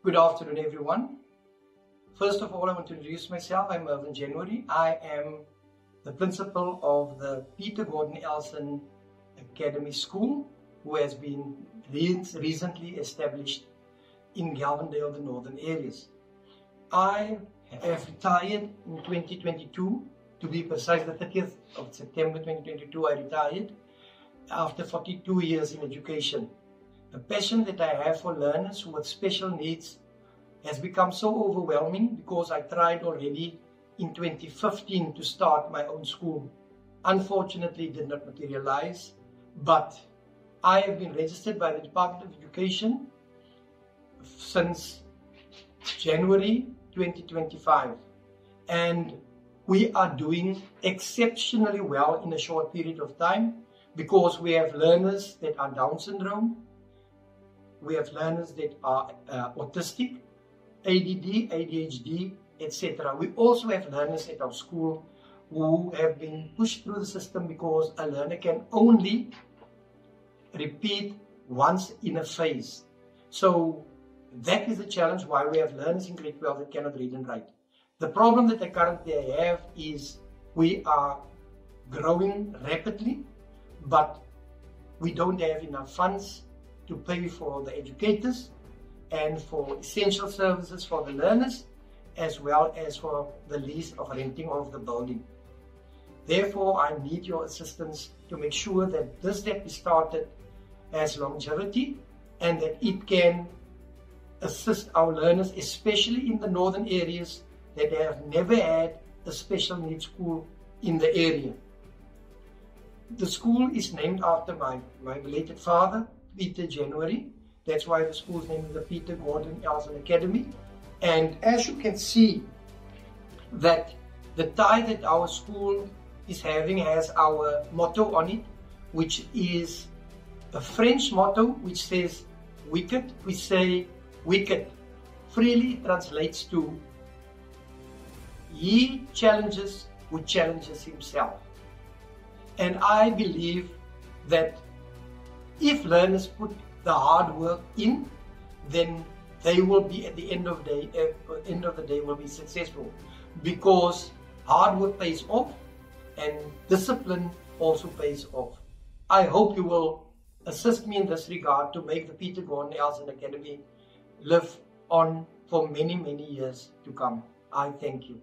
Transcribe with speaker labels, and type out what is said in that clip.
Speaker 1: Good afternoon, everyone. First of all, I want to introduce myself. I'm Mervyn January. I am the principal of the Peter Gordon Elson Academy School, who has been recently established in Galvindale, the northern areas. I have retired in 2022, to be precise, the 30th of September 2022, I retired after 42 years in education. The passion that I have for learners with special needs has become so overwhelming because I tried already in 2015 to start my own school. Unfortunately, it did not materialize, but I have been registered by the Department of Education since January 2025, and we are doing exceptionally well in a short period of time because we have learners that are Down syndrome, we have learners that are autistic, ADD, ADHD, etc. We also have learners at our school who have been pushed through the system because a learner can only repeat once in a phase. So that is the challenge why we have learners in grade 12 that cannot read and write. The problem that I currently have is we are growing rapidly, but we don't have enough funds to pay for the educators and for essential services for the learners, as well as for the lease of renting of the building. Therefore, I need your assistance to make sure that this that we started has longevity and that it can assist our learners, especially in the northern areas that have never had a special needs school in the area. The school is named after my belated father, Peter January. That's why the school's name is the Peter Gordon Elson Academy. And as you can see, that the tie that our school is having has our motto on it, which is a French motto which says wicked. We say wicked. Freely translates to he challenges who challenges himself. And I believe that if learners put the hard work in, then they will be at the end of the day will be successful, because hard work pays off and discipline also pays off. I hope you will assist me in this regard to make the Peter Gordon Elson Academy live on for many, many years to come. I thank you.